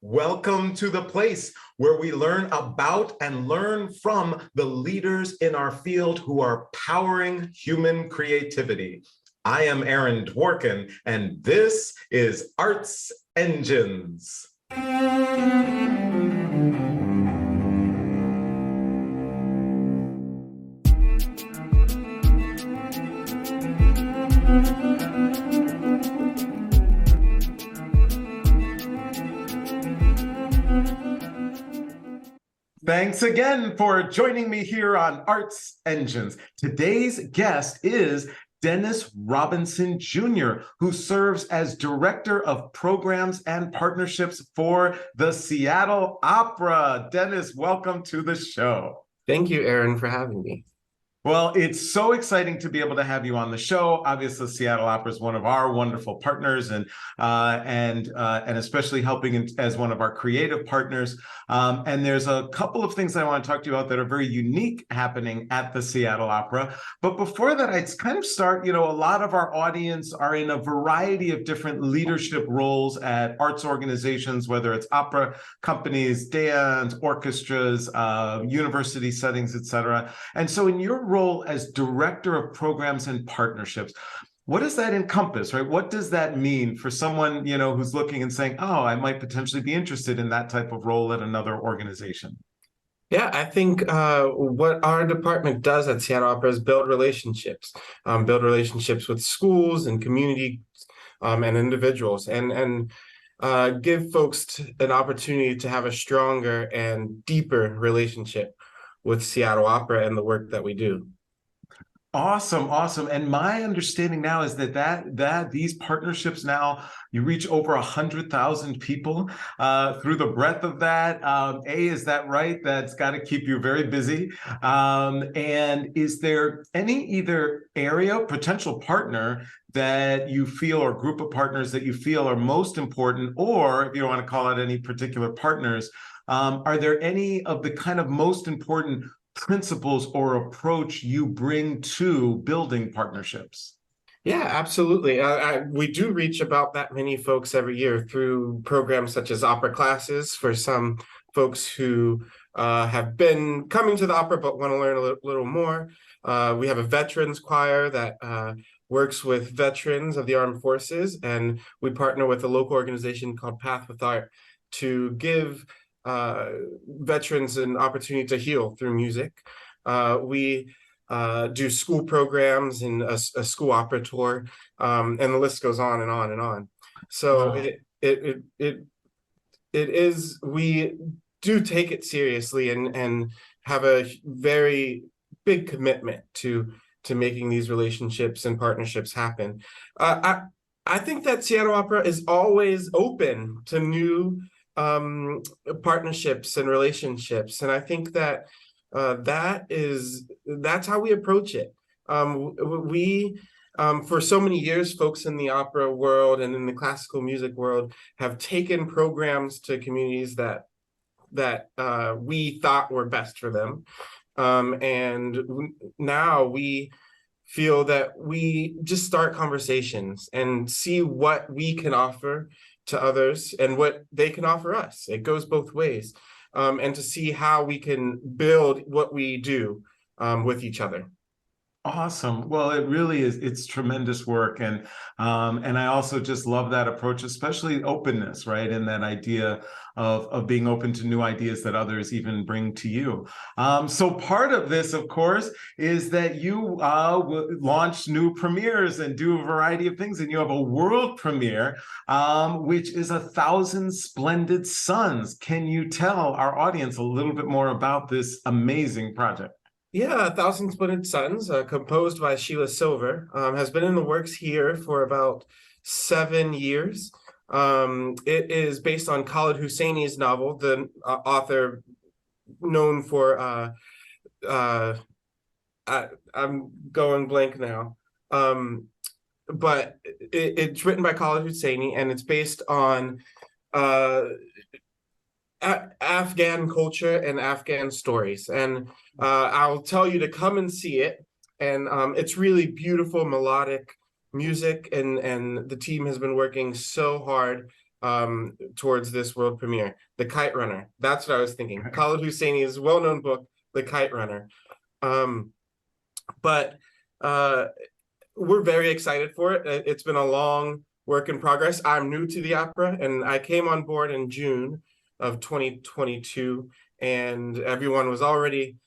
Welcome to the place where we learn about and learn from the leaders in our field who are powering human creativity. I am Aaron Dworkin, and this is Arts Engines. Thanks again for joining me here on Arts Engines. Today's guest is Dennis Robinson Jr., who serves as Director of Programs and Partnerships for the Seattle Opera. Dennis, welcome to the show. Thank you, Aaron, for having me. Well, it's so exciting to be able to have you on the show. Obviously, Seattle Opera is one of our wonderful partners, and especially helping as one of our creative partners. And there's a couple of things I want to talk to you about that are very unique happening at the Seattle Opera. But before that, I'd kind of start. A lot of our audience are in a variety of different leadership roles at arts organizations, whether it's opera companies, dance, orchestras, university settings, etc. And so, in your role as Director of Programs and Partnerships, what does that encompass, right? What does that mean for someone, who's looking and saying, oh, I might potentially be interested in that type of role at another organization? Yeah, I think what our department does at Seattle Opera is build relationships with schools and community and individuals, and give folks an opportunity to have a stronger and deeper relationship with Seattle Opera and the work that we do. Awesome. And my understanding now is that these partnerships now, you reach over 100,000 people through the breadth of that. Is that right? That's got to keep you very busy. And is there any either area, potential partner that you feel, or group of partners that you feel are most important, or if you don't want to call out any particular partners, are there any of the kind of most important principles or approach you bring to building partnerships? Yeah, absolutely. We do reach about that many folks every year through programs such as opera classes for some folks who have been coming to the opera but want to learn a little more. We have a veterans choir that works with veterans of the armed forces, and we partner with a local organization called Path with Art to give veterans an opportunity to heal through music. We do school programs and a school opera tour, and the list goes on and on and on. So wow. It is, we do take it seriously and have a very big commitment to making these relationships and partnerships happen. I think that Seattle Opera is always open to new partnerships and relationships, and I think that that's how we approach it. We for so many years, folks in the opera world and in the classical music world have taken programs to communities that we thought were best for them, and now we feel that we just start conversations and see what we can offer to others and what they can offer us. It goes both ways, and to see how we can build what we do with each other. Awesome. Well, it really is. It's tremendous work. And I also just love that approach, especially openness, right? And that idea of being open to new ideas that others even bring to you. So part of this, of course, is that you launch new premieres and do a variety of things. And you have a world premiere, which is 1,000 Splendid Suns. Can you tell our audience a little bit more about this amazing project? Yeah, 1,000 Splendid Suns, composed by Sheila Silver, has been in the works here for about 7 years. It is based on Khaled Hosseini's novel, the author known for, I'm going blank now, but it's written by Khaled Hosseini, and it's based on Afghan culture and Afghan stories. And I'll tell you to come and see it. And it's really beautiful melodic music, and the team has been working so hard towards this world premiere. The Kite Runner. That's what I was thinking. Khaled Hosseini's well-known book, The Kite Runner. Um, but we're very excited for it. It's been a long work in progress. I'm new to the opera, and I came on board in June of 2022, and everyone was already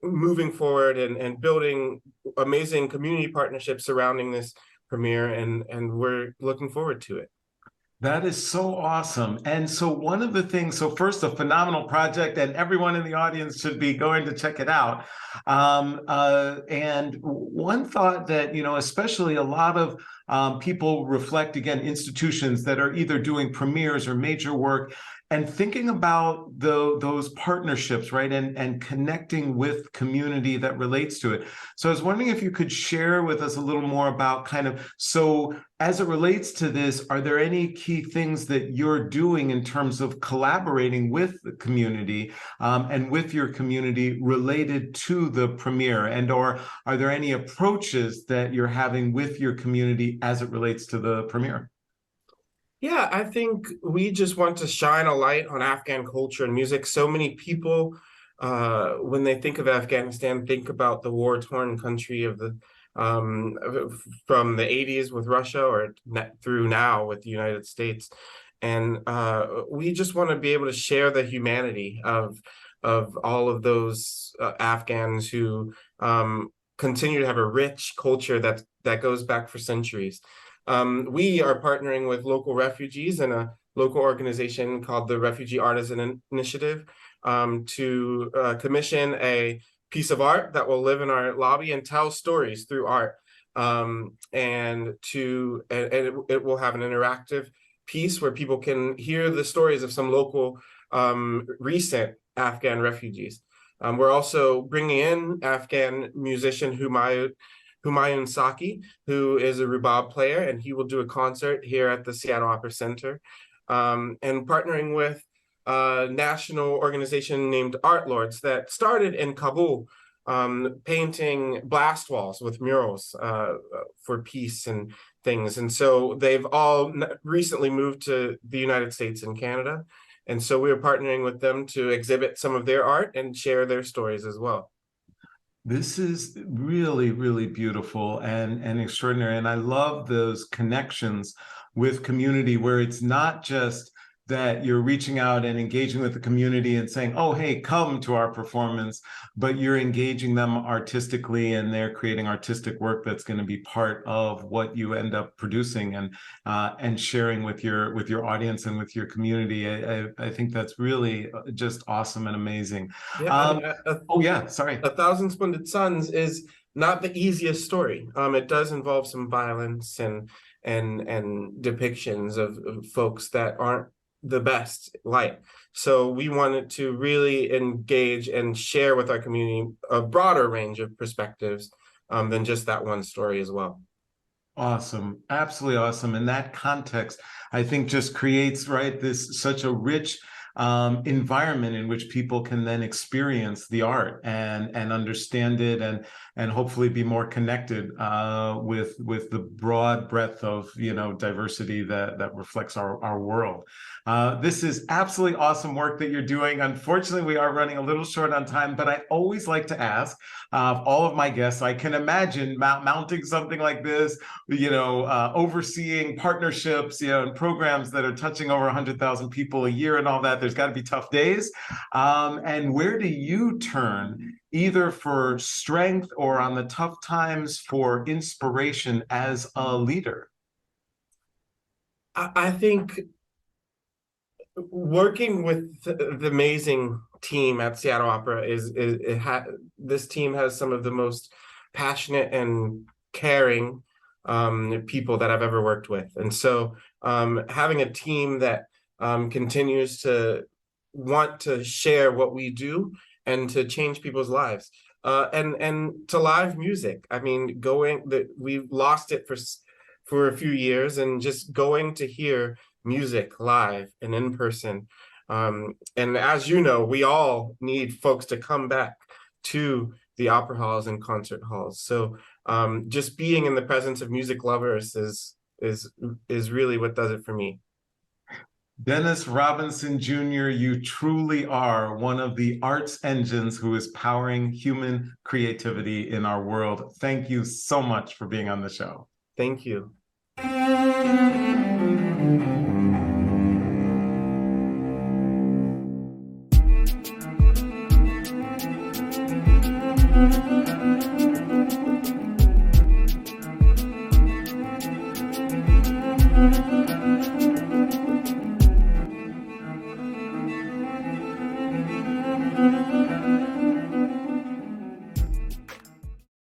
moving forward and building amazing community partnerships surrounding this premiere, and we're looking forward to it. That is so awesome. And so one of the things, so first, a phenomenal project, and everyone in the audience should be going to check it out. And one thought that, especially a lot of people reflect, again, institutions that are either doing premieres or major work, and thinking about those partnerships, right? And connecting with community that relates to it. So I was wondering if you could share with us a little more about so as it relates to this, are there any key things that you're doing in terms of collaborating with the community and with your community related to the premiere? Or are there any approaches that you're having with your community as it relates to the premiere? Yeah, I think we just want to shine a light on Afghan culture and music. So many people, when they think of Afghanistan, think about the war-torn country of the from the 80s with Russia or through now with the United States. And we just want to be able to share the humanity of all of those Afghans who continue to have a rich culture that goes back for centuries. We are partnering with local refugees and a local organization called the Refugee Artisan Initiative to commission a piece of art that will live in our lobby and tell stories through art. And it will have an interactive piece where people can hear the stories of some local recent Afghan refugees. We're also bringing in Afghan musician Humayun Saki, who is a rhubarb player, and he will do a concert here at the Seattle Opera Center. And partnering with a national organization named Art Lords that started in Kabul, painting blast walls with murals for peace and things. And so they've all recently moved to the United States and Canada. And so we are partnering with them to exhibit some of their art and share their stories as well. This is really, really beautiful and extraordinary. And I love those connections with community where it's not just that you're reaching out and engaging with the community and saying, oh, hey, come to our performance, but you're engaging them artistically and they're creating artistic work that's going to be part of what you end up producing and sharing with your audience and with your community. I think that's really just awesome and amazing. Yeah, I mean, Oh, yeah, sorry. A Thousand Splendid Suns is not the easiest story. It does involve some violence and depictions of folks that aren't the best light. So we wanted to really engage and share with our community a broader range of perspectives than just that one story as well. Awesome. Absolutely awesome. And that context, I think, just creates, right, this such a rich environment in which people can then experience the art and understand it and hopefully be more connected with the broad breadth of diversity that reflects our world. This is absolutely awesome work that you're doing. Unfortunately, we are running a little short on time, but I always like to ask all of my guests. I can imagine mounting something like this, overseeing partnerships, and programs that are touching over 100,000 people a year and all that. There's got to be tough days. And where do you turn either for strength or on the tough times for inspiration as a leader? I think working with the amazing team at Seattle Opera this team has some of the most passionate and caring people that I've ever worked with. And so having a team that continues to want to share what we do and to change people's lives and to live music. I mean, we've lost it for a few years, and just going to hear music live and in person. And as you know, we all need folks to come back to the opera halls and concert halls. So just being in the presence of music lovers is really what does it for me. Dennis Robinson Jr., you truly are one of the arts engines who is powering human creativity in our world. Thank you so much for being on the show. Thank you.